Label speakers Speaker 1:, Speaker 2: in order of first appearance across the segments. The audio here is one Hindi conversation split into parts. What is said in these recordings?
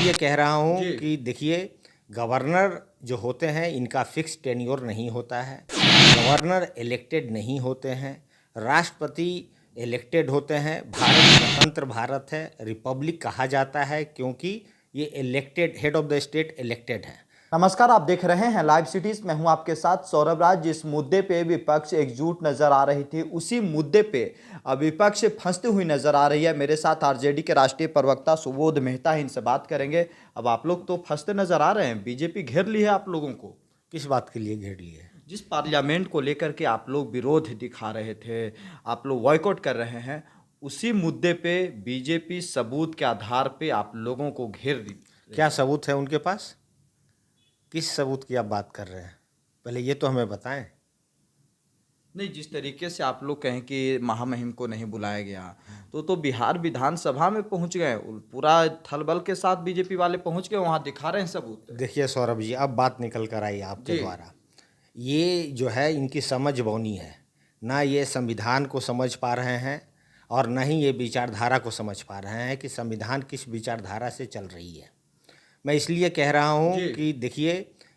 Speaker 1: इसलिए कह रहा हूँ
Speaker 2: जी।
Speaker 1: कि देखिए, गवर्नर जो होते हैं इनका फिक्स टेन्योर नहीं होता है। गवर्नर इलेक्टेड नहीं होते हैं। राष्ट्रपति इलेक्टेड होते हैं। भारत स्वतंत्र भारत है, रिपब्लिक कहा जाता है क्योंकि ये elected head of the state elected है।
Speaker 2: नमस्कार, आप देख रहे हैं लाइव सिटीज। मैं हूं आपके साथ सौरभ राज। जिस मुद्दे पे विपक्ष एकजुट नजर आ रही थी, उसी मुद्दे पे विपक्ष फंसती हुई नजर आ रही है। मेरे साथ आरजेडी के राष्ट्रीय प्रवक्ता सुबोध मेहता है, इनसे बात करेंगे। अब आप लोग तो फंसते नजर आ रहे हैं, बीजेपी घेर ली है आप लोगों को।
Speaker 1: किस बात के लिए घेर लिए?
Speaker 2: जिस पार्लियामेंट को लेकर के आप लोग विरोध दिखा रहे थे, आप लोग बॉयकॉट कर रहे हैं, उसी मुद्दे पे बीजेपी सबूत के आधार पे आप लोगों को घेर दी।
Speaker 1: क्या सबूत है उनके पास? किस सबूत की आप बात कर रहे हैं? पहले ये तो हमें बताएं।
Speaker 2: नहीं, जिस तरीके से आप लोग कहें कि महामहिम को नहीं बुलाया गया, तो बिहार विधानसभा में पहुंच गए, पूरा थल बल के साथ बीजेपी वाले पहुंच गए, वहां दिखा रहे हैं सबूत।
Speaker 1: देखिए सौरभ जी, अब बात निकल कर आई आपके
Speaker 2: जी।
Speaker 1: द्वारा। ये जो है इनकी समझ बौनी है। ना ये संविधान को समझ पा रहे हैं और ना ही ये विचारधारा को समझ पा रहे हैं कि संविधान किस विचारधारा से चल रही है। मैं इसलिए कह रहा हूँ
Speaker 2: जी।
Speaker 1: कि देखिए,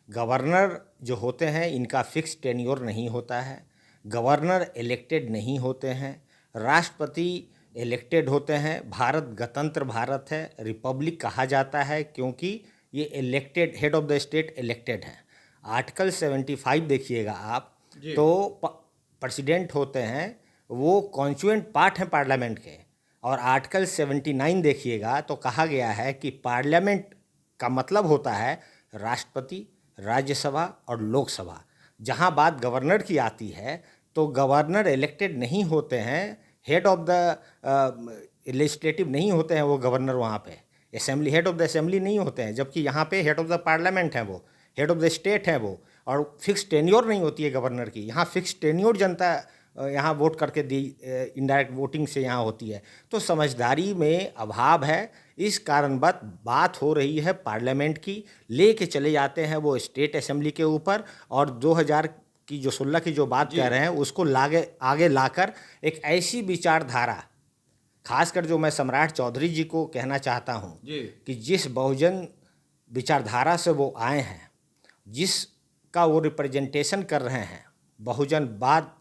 Speaker 1: गवर्नर जो होते हैं इनका फिक्स टेन्योर नहीं होता है। गवर्नर इलेक्टेड नहीं होते हैं। राष्ट्रपति इलेक्टेड होते हैं। भारत गणतंत्र भारत है, रिपब्लिक कहा जाता है क्योंकि ये elected head of the state elected है। आर्टिकल 75 देखिएगा आप,
Speaker 2: जी।
Speaker 1: तो प्रेसिडेंट होते हैं, वो कॉन्स्टिट्यूएंट पार्ट हैं पार्लियामेंट के। और आर्टिकल 79 देखिएगा तो कहा गया है कि पार्लियामेंट का मतलब होता है राष्ट्रपति, राज्यसभा और लोकसभा। जहां बात गवर्नर की आती है तो गवर्नर इलेक्टेड नहीं होते हैं, हेड ऑफ द लेजिस्लेटिव नहीं होते हैं वो गवर्नर। वहाँ पे assembly, head of the assembly नहीं होते हैं, जबकि यहाँ पे हेड ऑफ द पार्लियामेंट है, वो हेड ऑफ द स्टेट है वो। और फिक्स टेन्योर नहीं होती है गवर्नर की। यहाँ फिक्स टेन्योर जनता यहाँ वोट करके दी, इनडायरेक्ट वोटिंग से यहाँ होती है। तो समझदारी में अभाव है। इस कारणवश बात हो रही है पार्लियामेंट की, लेके चले जाते हैं वो स्टेट असेंबली के ऊपर। और 2000 की जो 16 की जो बात कह रहे हैं उसको आगे लाकर एक ऐसी विचारधारा, खासकर जो मैं सम्राट चौधरी जी को कहना चाहता हूँ कि जिस बहुजन विचारधारा से वो आए हैं, जिसका वो रिप्रेजेंटेशन कर रहे हैं, बहुजनवाद,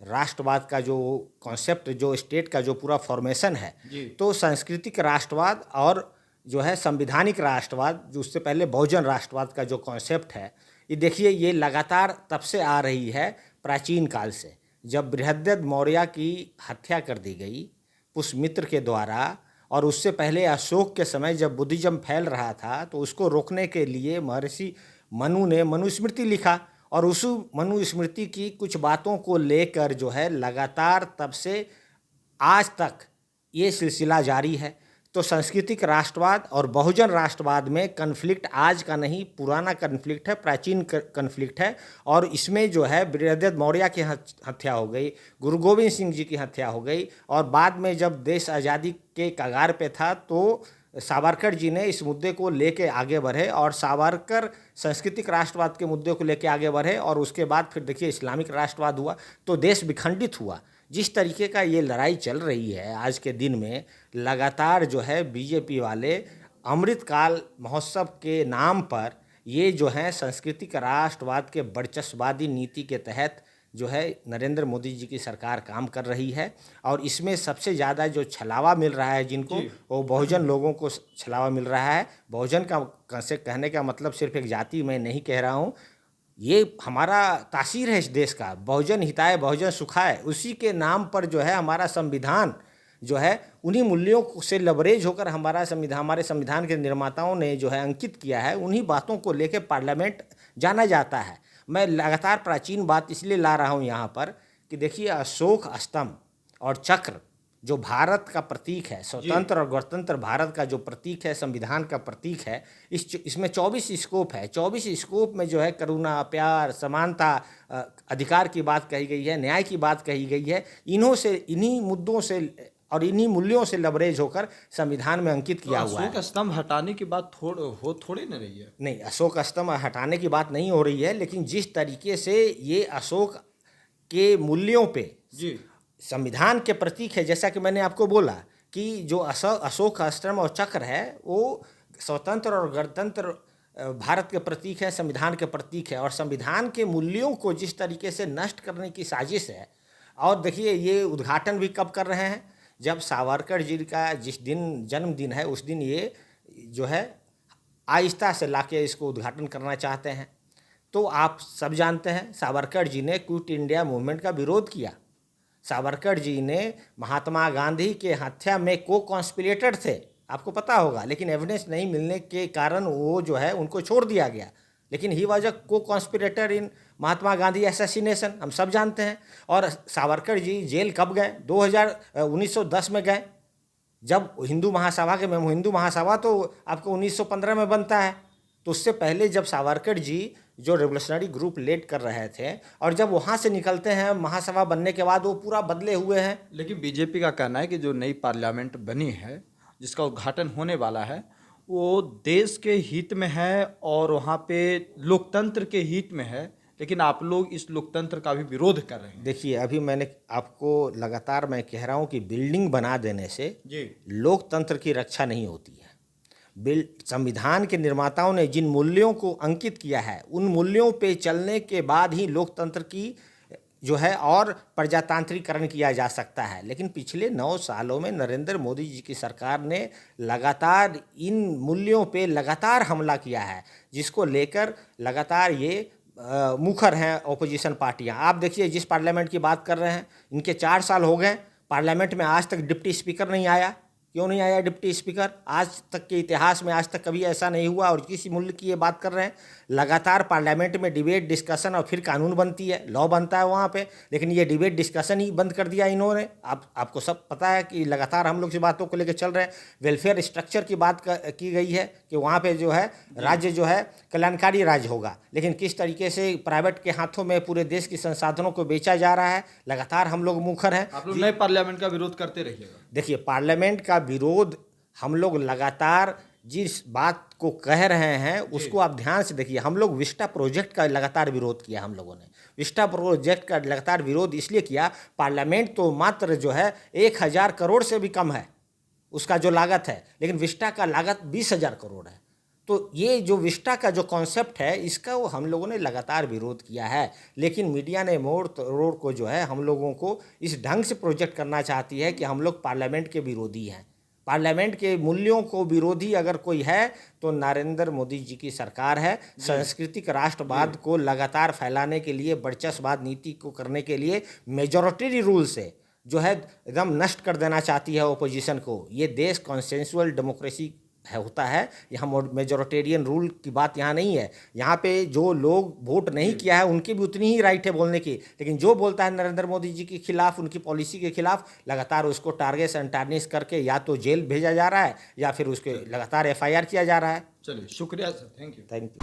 Speaker 1: राष्ट्रवाद का जो कॉन्सेप्ट, जो स्टेट का जो पूरा फॉर्मेशन है, तो सांस्कृतिक राष्ट्रवाद और जो है संवैधानिक राष्ट्रवाद, जो उससे पहले बहुजन राष्ट्रवाद का जो कॉन्सेप्ट है, ये देखिए ये लगातार तब से आ रही है, प्राचीन काल से, जब बृहद्रथ मौर्य की हत्या कर दी गई पुष्यमित्र के द्वारा। और उससे पहले अशोक के समय जब बुद्धिज्म फैल रहा था, तो उसको रोकने के लिए महर्षि मनु ने मनुस्मृति लिखा। और उस मनुस्मृति की कुछ बातों को लेकर जो है लगातार तब से आज तक ये सिलसिला जारी है। तो सांस्कृतिक राष्ट्रवाद और बहुजन राष्ट्रवाद में कन्फ्लिक्ट आज का नहीं, पुराना कन्फ्लिक्ट है, प्राचीन कन्फ्लिक्ट है। और इसमें जो है बृहद्रथ मौर्य की हत्या हो गई, गुरु गोविंद सिंह जी की हत्या हो गई। और बाद में जब देश आज़ादी के कगार पे था तो सावरकर जी ने इस मुद्दे को लेके आगे बढ़े, और सावरकर सांस्कृतिक राष्ट्रवाद के मुद्दे को लेके आगे बढ़े। और उसके बाद फिर देखिए इस्लामिक राष्ट्रवाद हुआ, तो देश विखंडित हुआ। जिस तरीके का ये लड़ाई चल रही है आज के दिन में, लगातार जो है बीजेपी वाले अमृतकाल महोत्सव के नाम पर ये जो है सांस्कृतिक राष्ट्रवाद के वर्चस्ववादी नीति के तहत जो है नरेंद्र मोदी जी की सरकार काम कर रही है। और इसमें सबसे ज़्यादा जो छलावा मिल रहा है जिनको, वो बहुजन लोगों को छलावा मिल रहा है। बहुजन का से कहने का मतलब सिर्फ एक जाति मैं नहीं कह रहा हूँ, ये हमारा तासीर है इस देश का, बहुजन हिताय बहुजन सुखाय। उसी के नाम पर जो है हमारा संविधान जो है, उन्हीं मूल्यों से लबरेज होकर हमारा संविधान, हमारे संविधान के निर्माताओं ने जो है अंकित किया है। उन्हीं बातों को लेकर पार्लियामेंट जाना जाता है। मैं लगातार प्राचीन बात इसलिए ला रहा हूँ यहाँ पर कि देखिए अशोक स्तंभ और चक्र जो भारत का प्रतीक है, स्वतंत्र और गणतंत्र भारत का जो प्रतीक है, संविधान का प्रतीक है, इसमें 24 स्कोप है। 24 स्कोप में जो है करुणा, प्यार, समानता, अधिकार की बात कही गई है, न्याय की बात कही गई है। इन्हीं मुद्दों से और इन्हीं मूल्यों से लबरेज होकर संविधान में अंकित किया हुआ है।
Speaker 2: अशोक स्तंभ हटाने की बात थोड़ी न रही है।
Speaker 1: नहीं, अशोक स्तंभ हटाने की बात नहीं हो रही है, लेकिन जिस तरीके से ये अशोक के मूल्यों पे संविधान के प्रतीक है, जैसा कि मैंने आपको बोला कि जो अशोक स्तंभ और चक्र है वो स्वतंत्र और गणतंत्र भारत के प्रतीक है, संविधान के प्रतीक है, और संविधान के मूल्यों को जिस तरीके से नष्ट करने की साजिश है। और देखिए ये उद्घाटन भी कब कर रहे हैं, जब सावरकर जी का जिस दिन जन्मदिन है उस दिन ये जो है आहिस्ता से लाके इसको उद्घाटन करना चाहते हैं। तो आप सब जानते हैं सावरकर जी ने क्विट इंडिया मूवमेंट का विरोध किया। सावरकर जी ने महात्मा गांधी के हत्या में को कॉन्स्पिरेटर थे, आपको पता होगा, लेकिन एविडेंस नहीं मिलने के कारण वो जो है उनको छोड़ दिया गया। लेकिन ही वॉज अ को कॉन्स्पिरेटर इन महात्मा गांधी असैसिनेशन, हम सब जानते हैं। और सावरकर जी जेल कब गए? 1910 में गए, जब हिंदू महासभा के हिंदू महासभा तो आपको 1915 में बनता है। तो उससे पहले जब सावरकर जी जो रेवोल्यूशनरी ग्रुप लीड कर रहे थे और जब वहाँ से निकलते हैं महासभा बनने के बाद, वो पूरा बदले हुए हैं।
Speaker 2: लेकिन बीजेपी का कहना है कि जो नई पार्लियामेंट बनी है जिसका उद्घाटन होने वाला है वो देश के हित में है और वहाँ पे लोकतंत्र के हित में है, लेकिन आप लोग इस लोकतंत्र का भी विरोध कर रहे हैं।
Speaker 1: देखिए अभी मैंने आपको लगातार मैं कह रहा हूँ कि बिल्डिंग बना देने से
Speaker 2: जी
Speaker 1: लोकतंत्र की रक्षा नहीं होती है। संविधान के निर्माताओं ने जिन मूल्यों को अंकित किया है उन मूल्यों पे चलने के बाद ही लोकतंत्र की जो है और प्रजातांत्रिकरण किया जा सकता है। लेकिन पिछले 9 सालों में नरेंद्र मोदी जी की सरकार ने लगातार इन मूल्यों पे लगातार हमला किया है, जिसको लेकर लगातार ये मुखर हैं ओपोजिशन पार्टियां। आप देखिए जिस पार्लियामेंट की बात कर रहे हैं, इनके 4 साल हो गए, पार्लियामेंट में आज तक डिप्टी स्पीकर नहीं आया। क्यों नहीं आया डिप्टी स्पीकर? आज तक के इतिहास में आज तक कभी ऐसा नहीं हुआ। और किसी मूल्य की ये बात कर रहे हैं, लगातार पार्लियामेंट में डिबेट डिस्कशन और फिर कानून बनती है, लॉ बनता है वहाँ पे, लेकिन ये डिबेट डिस्कशन ही बंद कर दिया इन्होंने। आपको सब पता है कि लगातार हम लोग इस बातों को लेकर चल रहे हैं। वेलफेयर स्ट्रक्चर की बात की गई है कि वहाँ पे जो है राज्य जो है कल्याणकारी राज्य होगा, लेकिन किस तरीके से प्राइवेट के हाथों में पूरे देश के संसाधनों को बेचा जा रहा है, लगातार हम लोग मुखर हैं।
Speaker 2: आप लोग नए पार्लियामेंट का विरोध करते रहिएगा।
Speaker 1: देखिए पार्लियामेंट का विरोध हम लोग लगातार जिस बात को कह रहे हैं उसको आप ध्यान से देखिए। हम लोग विस्टा प्रोजेक्ट का लगातार विरोध किया। हम लोगों ने विस्टा प्रोजेक्ट का लगातार विरोध इसलिए किया, पार्लियामेंट तो मात्र जो है 1000 करोड़ से भी कम है उसका जो लागत है, लेकिन विस्टा का लागत 20,000 करोड़ है। तो ये जो विस्टा का जो कॉन्सेप्ट है इसका वो हम लोगों ने लगातार विरोध किया है। लेकिन मीडिया ने मोड़ तोड़ को जो है हम लोगों को इस ढंग से प्रोजेक्ट करना चाहती है कि हम लोग पार्लियामेंट के विरोधी हैं। पार्लियामेंट के मूल्यों को विरोधी अगर कोई है तो नरेंद्र मोदी जी की सरकार है। सांस्कृतिक राष्ट्रवाद को लगातार फैलाने के लिए, वर्चस्ववाद नीति को करने के लिए मेजॉरिटी रूल से जो है एकदम नष्ट कर देना चाहती है ओपोजिशन को। ये देश कॉन्सेंसुअल डेमोक्रेसी होता है, यहाँ मेजोरिटेरियन रूल की बात यहाँ नहीं है। यहाँ पे जो लोग वोट नहीं किया है उनकी भी उतनी ही राइट है बोलने की, लेकिन जो बोलता है नरेंद्र मोदी जी के खिलाफ, उनकी पॉलिसी के खिलाफ, लगातार उसको टारगेट एंड टारनिश करके या तो जेल भेजा जा रहा है या फिर उसके लगातार FIR किया जा रहा है।
Speaker 2: चलिए शुक्रिया sir, thank you.
Speaker 1: Thank you.